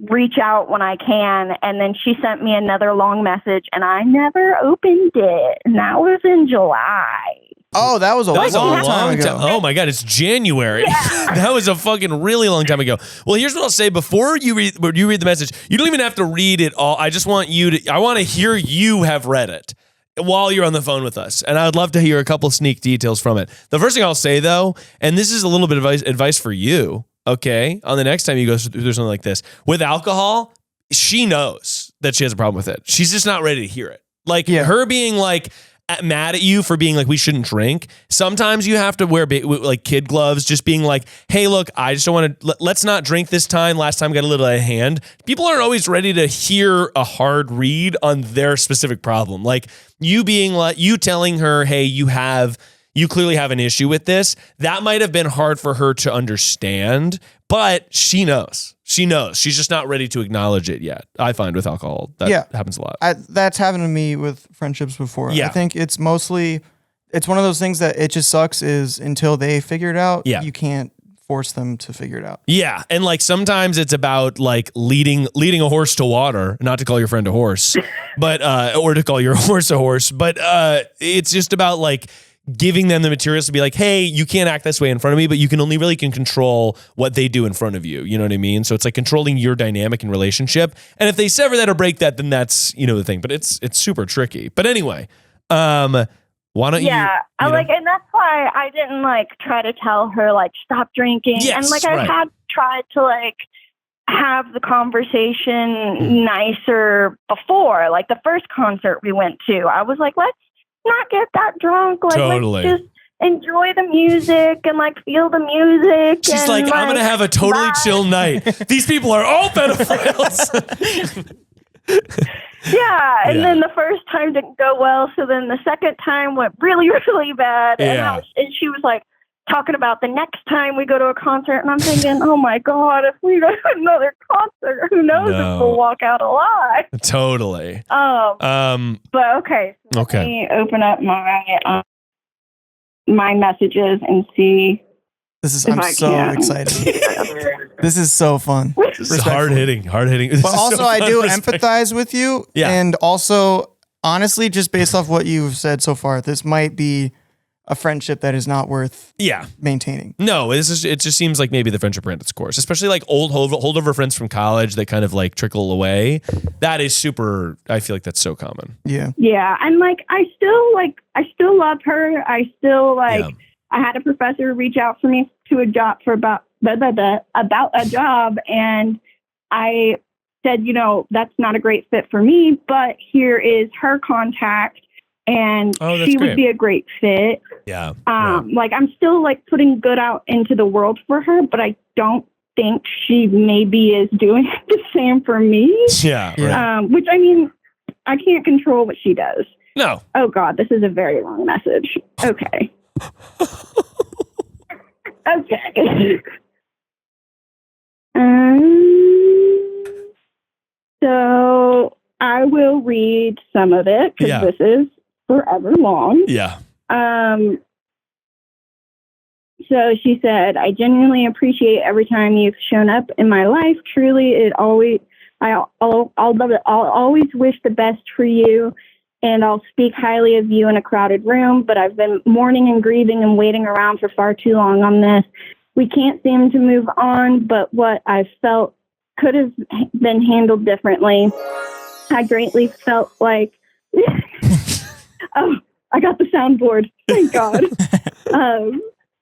reach out when I can. And then she sent me another long message and I never opened it. And that was in July. Oh, that was a long time ago. Oh my God, it's January. Yeah. That was a fucking really long time ago. Well, here's what I'll say before you read the message. You don't even have to read it all. I just want I want to hear you have read it while you're on the phone with us. And I would love to hear a couple sneak details from it. The first thing I'll say though, and this is a little bit of advice for you, okay? On the next time you go through something like this, with alcohol, she knows that she has a problem with it. She's just not ready to hear it. Like her being like, mad at you for being like, we shouldn't drink. Sometimes you have to wear like kid gloves, just being like, hey, look, I just don't want to, let's not drink this time. Last time got a little out of hand. People aren't always ready to hear a hard read on their specific problem. Like you being like, you telling her, hey, you clearly have an issue with this. That might have been hard for her to understand, but she knows. She knows. She's just not ready to acknowledge it yet. I find with alcohol, that happens a lot. That's happened to me with friendships before. Yeah. I think it's one of those things that it just sucks is until they figure it out, you can't force them to figure it out. Yeah. And like sometimes it's about like leading a horse to water, not to call your friend a horse, but or to call your horse a horse, but it's just about like giving them the materials to be like, hey, you can't act this way in front of me, but you can only really control what they do in front of you. You know what I mean? So it's like controlling your dynamic and relationship. And if they sever that or break that, then that's, the thing. But it's super tricky. But anyway, why don't you? Yeah, and that's why I didn't like try to tell her like stop drinking. Yes, and like I had tried to like have the conversation nicer before. Like the first concert we went to, I was like, let's not get that drunk. Like, totally. Let's just enjoy the music and like feel the music. She's like, I'm gonna have a totally chill night. These people are all pedophiles. Yeah, and then the first time didn't go well, so then the second time went really, really bad. And she was like talking about the next time we go to a concert, and I'm thinking, oh my God, if we go to another concert, who knows if we'll walk out alive. Totally. But okay. So let me open up my messages and see. I'm so excited. This is so fun. This is hard hitting. But also I do empathize with you. Yeah. And also, honestly, just based off what you've said so far, this might be a friendship that is not worth maintaining. No, it just seems like maybe the friendship ran its course, especially like old holdover friends from college that kind of like trickle away. That is super, I feel like that's so common. Yeah. Yeah. And like, I still love her. I still I had a professor reach out for me to a job about a job. And I said, that's not a great fit for me, but here is her contact. and that's she great. would be a great fit. Yeah. Like I'm still like putting good out into the world for her, but I don't think she maybe is doing the same for me. Yeah. Right. Which I mean, I can't control what she does. No. Oh God, this is a very long message. Okay. Okay. So I will read some of it because this is forever long. Yeah. So she said, I genuinely appreciate every time you've shown up in my life. Truly, I'll always wish the best for you, and I'll speak highly of you in a crowded room, but I've been mourning and grieving and waiting around for far too long on this. We can't seem to move on, but what I felt could have been handled differently. I greatly felt like... Oh, I got the soundboard. Thank God.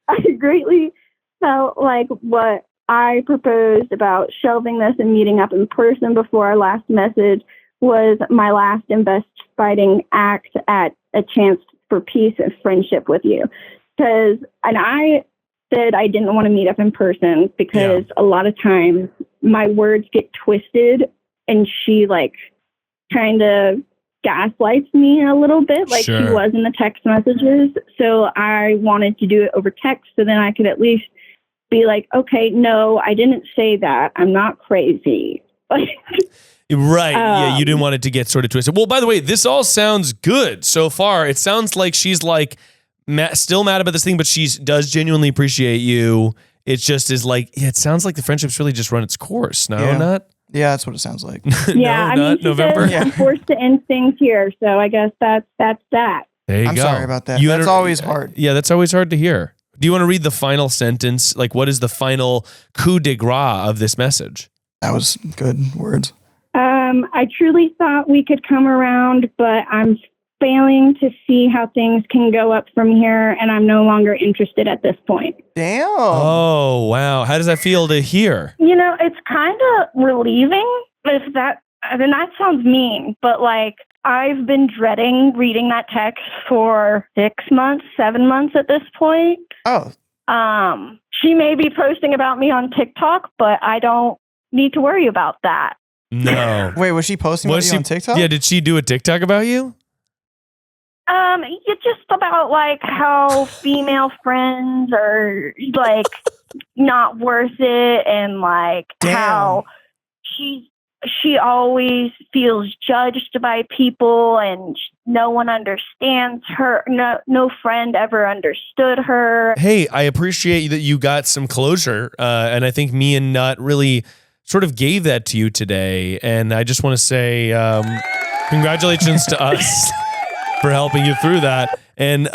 I greatly felt like what I proposed about shelving this and meeting up in person before our last message was my last and best fighting act at a chance for peace and friendship with you. And I said I didn't want to meet up in person because a lot of times my words get twisted, and she like kind of gaslights me a little bit like she was in the text messages. So I wanted to do it over text so then I could at least be like, okay, no, I didn't say that. I'm not crazy. Right. Yeah, you didn't want it to get sort of twisted. Well, by the way, this all sounds good so far. It sounds like she's like still mad about this thing, but she does genuinely appreciate you. It just is like, it sounds like the friendship's really just run its course. No, not? Yeah, that's what it sounds like. Yeah, I mean, November. I'm forced to end things here, so I guess that's that. There you go. I'm sorry about that. That's always hard. Yeah, that's always hard to hear. Do you want to read the final sentence? Like, what is the final coup de grace of this message? That was good words. I truly thought we could come around, but I'm failing to see how things can go up from here, and I'm no longer interested at this point. Damn. Oh, wow. How does that feel to hear? You know, it's kind of relieving. That sounds mean, but like I've been dreading reading that text for 6 months, 7 months at this point. Oh. She may be posting about me on TikTok, but I don't need to worry about that. No. Wait, was she posting about you on TikTok? Yeah, did she do a TikTok about you? It's just about like how female friends are like not worth it, and like how she always feels judged by people, and no one understands her. No friend ever understood her. Hey, I appreciate that you got some closure, and I think me and Nut really sort of gave that to you today. And I just want to say congratulations to us for helping you through that. And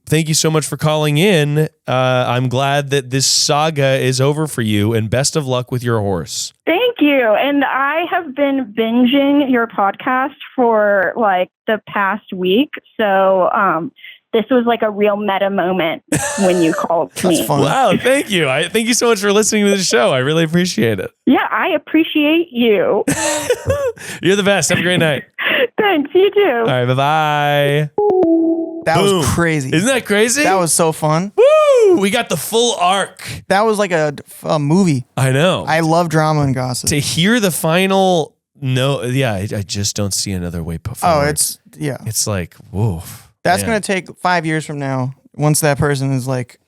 thank you so much for calling in. I'm glad that this saga is over for you, and best of luck with your horse. Thank you. And I have been binging your podcast for like the past week. So this was like a real meta moment when you called me. That's fun. Wow, thank you. Thank you so much for listening to the show. I really appreciate it. Yeah, I appreciate you. You're the best. Have a great night. Thanks, you too. All right, bye-bye. That was crazy. Isn't that crazy? That was so fun. Woo! We got the full arc. That was like a movie. I know. I love drama and gossip. To hear the final, I just don't see another way forward. It's like, whoa. That's going to take 5 years from now, once that person is like,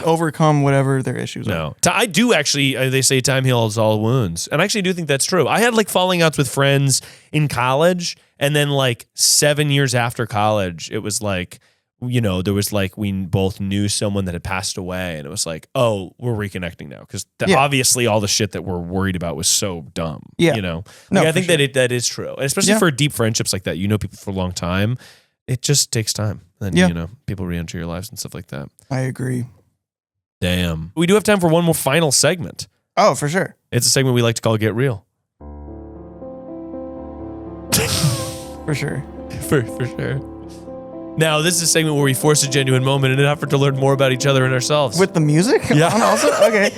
overcome whatever their issues are. I do actually, they say time heals all wounds. And I actually do think that's true. I had like falling outs with friends in college. And then like 7 years after college, it was like, there was like, we both knew someone that had passed away. And it was like, oh, we're reconnecting now. Because obviously all the shit that we're worried about was so dumb. Yeah. I think that is true. And especially for deep friendships like that, people for a long time. It just takes time. Then, people re-enter your lives and stuff like that. I agree. Damn. We do have time for one more final segment. Oh, for sure. It's a segment we like to call Get Real. For sure. For sure. Now, this is a segment where we force a genuine moment in an effort to learn more about each other and ourselves. With the music? Yeah. Also? Okay.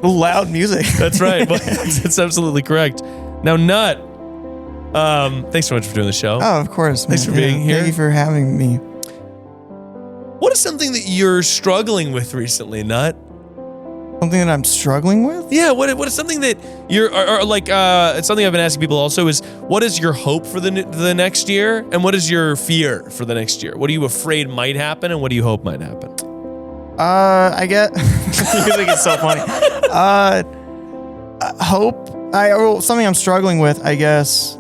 Loud music. That's right. That's absolutely correct. Now, Nut, Thanks so much for doing the show. Oh, of course. Thanks for being here. Thank you for having me. What is something that you're struggling with recently, Nut? Something that I'm struggling with? Yeah, what is something that you're, or like, it's something I've been asking people also is, what is your hope for the next year? And what is your fear for the next year? What are you afraid might happen and what do you hope might happen? I get, you think it's so funny. Hope, something I'm struggling with, I guess,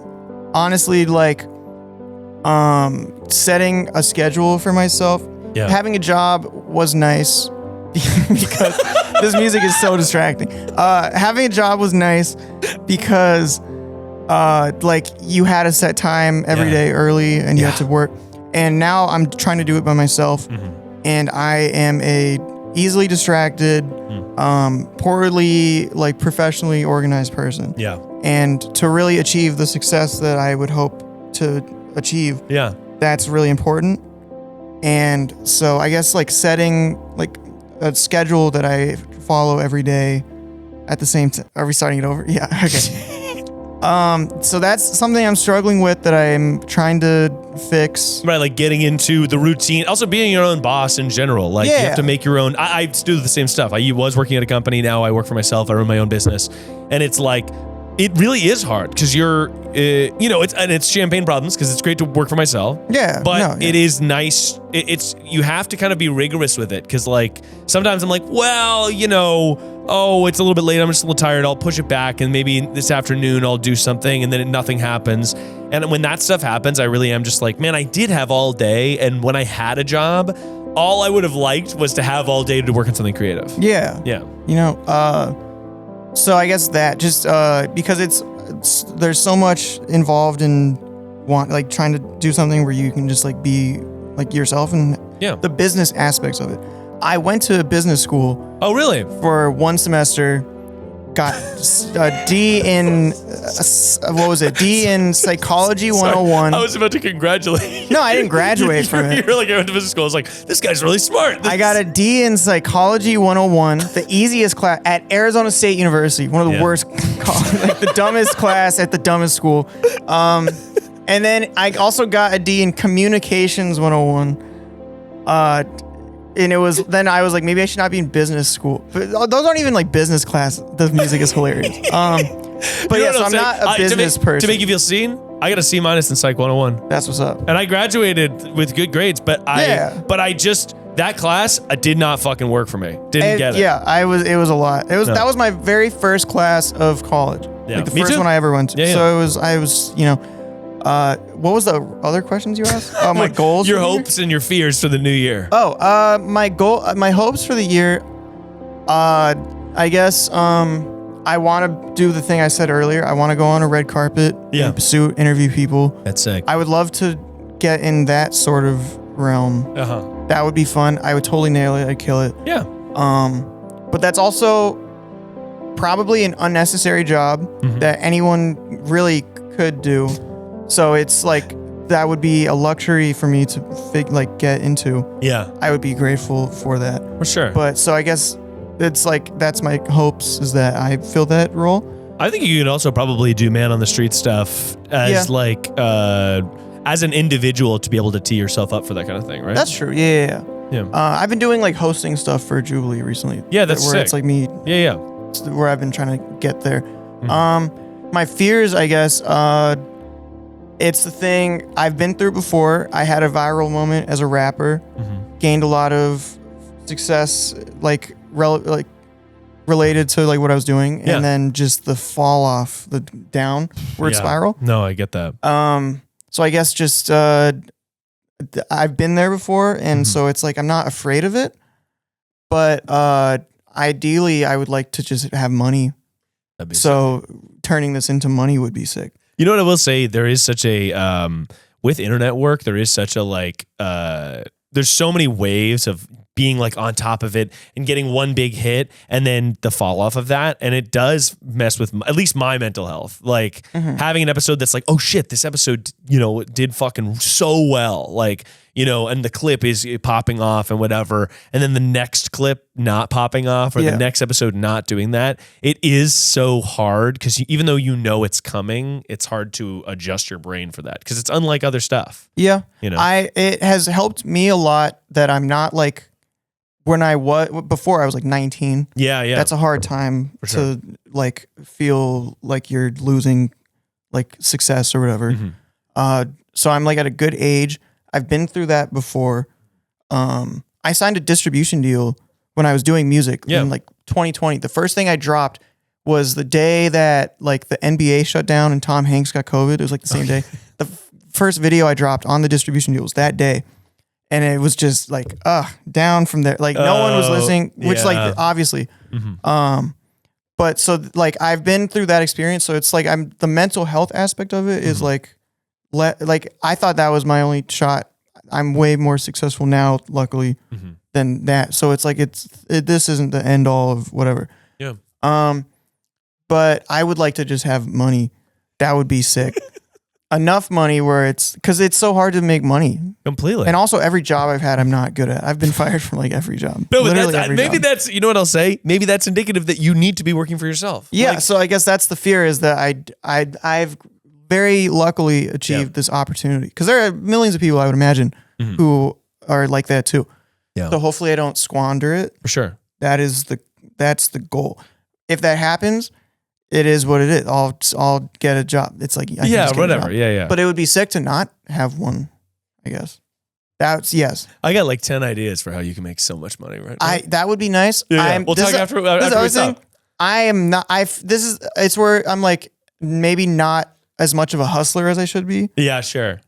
honestly, like, setting a schedule for myself. Yeah. Having a job was nice because this music is so distracting. Having a job was nice because, like, you had a set time every day early and you had to work. And now I'm trying to do it by myself. And I am a easily distracted, poorly, like, professionally organized person. Yeah. And to really achieve the success that I would hope to achieve, that's really important. And so I guess, like, setting, like, a schedule that I follow every day at the same time. Are we starting it over? Yeah. Okay. So that's something I'm struggling with that I'm trying to fix. Right, like getting into the routine. Also being your own boss in general. Like you have to make your own. I do the same stuff. I was working at a company. Now I work for myself. I run my own business. And it's like, it really is hard because you're, it's champagne problems because it's great to work for myself. Yeah. But it is nice. You have to kind of be rigorous with it because, like, sometimes I'm like, well, it's a little bit late. I'm just a little tired. I'll push it back and maybe this afternoon I'll do something and then nothing happens. And when that stuff happens, I really am just like, man, I did have all day. And when I had a job, all I would have liked was to have all day to work on something creative. Yeah. Yeah. So I guess that just because there's so much involved in trying to do something where you can just like be like yourself and the business aspects of it. I went to business school. Oh, really? For one semester, got a D in D in Psychology 101. I was about to congratulate you. No, I didn't graduate from it. You're like, I went to business school. I was like, this guy's really smart. I got a D in Psychology 101, the easiest class at Arizona State University, one of the worst, like the dumbest class at the dumbest school. And then I also got a D in Communications 101. And I was like, maybe I should not be in business school. But those aren't even like business class. The music is hilarious. But yeah, so I'm not a business person. To make you feel seen, I got a C- in Psych 101. That's what's up. And I graduated with good grades, but that class, did not fucking work for me. Didn't get it. Yeah, it was a lot. That was my very first class of college. Yeah. Like the first one I ever went to. Yeah, yeah. So I was, what was the other questions you asked? My goals. Your hopes and your fears for the new year. My hopes for the year. I guess I want to do the thing I said earlier. I want to go on a red carpet and interview people. That's sick. I would love to get in that sort of realm. That would be fun. I would totally nail it. I'd kill it. Yeah. But that's also probably an unnecessary job that anyone really could do. So it's like that would be a luxury for me to get into. Yeah. I would be grateful for that. For sure. But so I guess it's like that's my hopes is that I fill that role. I think you could also probably do man on the street stuff as as an individual to be able to tee yourself up for that kind of thing, right? That's true. Yeah. I've been doing like hosting stuff for Jubilee recently. Yeah, that's where sick. It's like me. Yeah. Where I've been trying to get there. My fears, I guess, it's the thing I've been through before. I had a viral moment as a rapper, gained a lot of success, related to like what I was doing, and then just the fall off, the downward spiral. No, I get that. So I guess just I've been there before, and so it's like I'm not afraid of it, but ideally I would like to just have money. So turning this into money would be sick. You know what I will say? There is such a, with internet work, there is such a there's so many waves of being like on top of it and getting one big hit and then the fall off of that. And it does mess with at least my mental health. Like having an episode that's like, oh shit, this episode, did fucking so well. Like and the clip is popping off and whatever, and then the next clip not popping off or the next episode not doing that. It is so hard because even though it's coming, it's hard to adjust your brain for that because it's unlike other stuff. Yeah. It has helped me a lot that I'm not like before I was like 19. Yeah. That's a hard time to like feel like you're losing like success or whatever. Mm-hmm. So I'm like at a good age. I've been through that before. I signed a distribution deal when I was doing music in like 2020. The first thing I dropped was the day that like the NBA shut down and Tom Hanks got COVID. It was like the same day. The first video I dropped on the distribution deal was that day. And it was just like, down from there. Like no one was listening, which like obviously. Mm-hmm. But so like I've been through that experience. So it's like the mental health aspect of it is like I thought that was my only shot. I'm way more successful now, luckily, than that. So it's like this isn't the end all of whatever. Yeah. But I would like to just have money. That would be sick. Enough money where because it's so hard to make money. Completely. And also every job I've had, I'm not good at. I've been fired from like every job. No, but maybe that's, you know what I'll say? Maybe that's indicative that you need to be working for yourself. Yeah. So I guess that's the fear is that I've very luckily achieved this opportunity because there are millions of people I would imagine who are like that too. Yeah. So hopefully I don't squander it. For sure. That's the goal. If that happens, it is what it is. I'll get a job. It's like whatever. Yeah. But it would be sick to not have one, I guess. That's yes. I got like 10 ideas for how you can make so much money right now. That would be nice. Yeah. We'll talk after we stop. I am not. It's where I'm like maybe not as much of a hustler as I should be. Yeah, sure.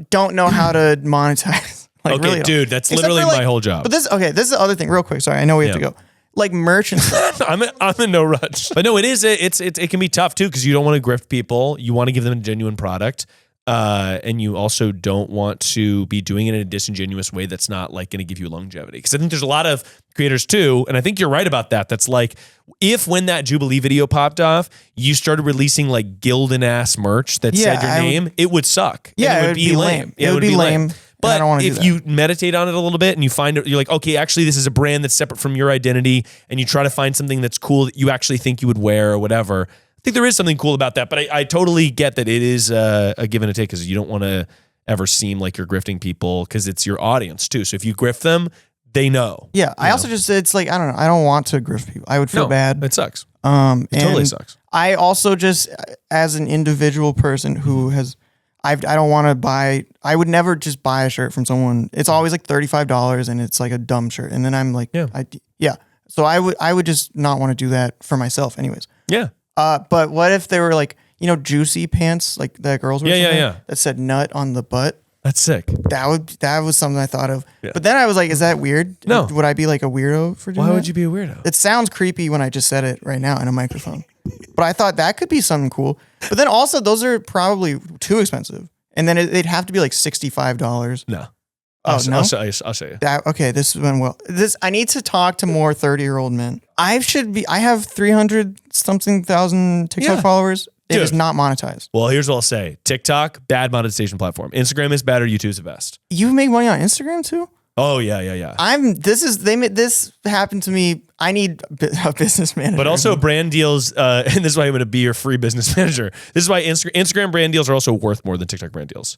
Don't know how to monetize. Like, okay, really dude, that's literally my whole job. But this is the other thing. Real quick, sorry, I know we have to go. Like merch and stuff. I'm in no rush. But no, it can be tough too because you don't want to grift people. You want to give them a genuine product. And you also don't want to be doing it in a disingenuous way that's not like going to give you longevity. Because I think there's a lot of creators too, and I think you're right about that. That's like, if when that Jubilee video popped off, you started releasing like Gildan ass merch that said your name, it would suck. Yeah, it would be lame. It would be lame. But if you meditate on it a little bit and you find it, you're like, okay, actually, this is a brand that's separate from your identity, and you try to find something that's cool that you actually think you would wear or whatever. I think there is something cool about that, but I totally get that it is a give and a take because you don't want to ever seem like you're grifting people because it's your audience too. So if you grift them, they know. Yeah, I also just it's like I don't know. I don't want to grift people. I would feel bad. It sucks. It totally sucks. I also just as an individual person who has. I don't want to buy. I would never just buy a shirt from someone. It's always like $35 and it's like a dumb shirt. And then I'm like, So I would just not want to do that for myself, anyways. Yeah. But what if they were like, juicy pants like that girls were? That said nut on the butt. That's sick. That was something I thought of. Yeah. But then I was like, is that weird? No. Would I be like a weirdo for doing that? Why would you be a weirdo? It sounds creepy when I just said it right now in a microphone. But I thought that could be something cool. But then also those are probably too expensive. And then it'd have to be like $65. No. Oh, no? I'll show you. Okay, this has been well. I need to talk to more 30-year-old men. I have 300-something thousand TikTok followers. It is not monetized. Well, here's what I'll say. TikTok, bad monetization platform. Instagram is better. YouTube is the best. You make money on Instagram too? Oh, yeah. This happened to me. I need a business manager. But also brand deals, and this is why I'm going to be your free business manager. This is why Instagram brand deals are also worth more than TikTok brand deals.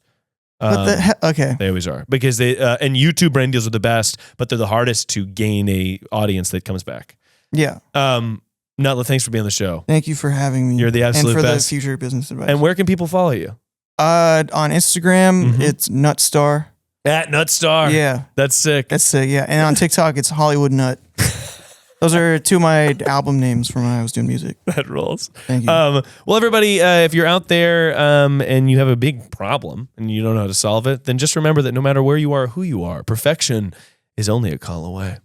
Okay. They always are. Because and YouTube brand deals are the best, but they're the hardest to gain a audience that comes back. Yeah. Nutla, thanks for being on the show. Thank you for having me. You're the absolute best. And for best. the future business advice. And where can people follow you? On Instagram, it's Nutstar. At Nutstar. Yeah. That's sick. Yeah. And on TikTok, it's Hollywood Nut. Those are two of my album names from when I was doing music. That rolls. Thank you. Well, everybody, if you're out there and you have a big problem and you don't know how to solve it, then just remember that no matter where you are or who you are, perfection is only a call away.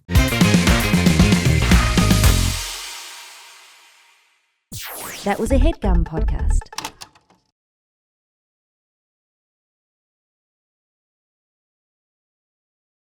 That was a Headgum podcast.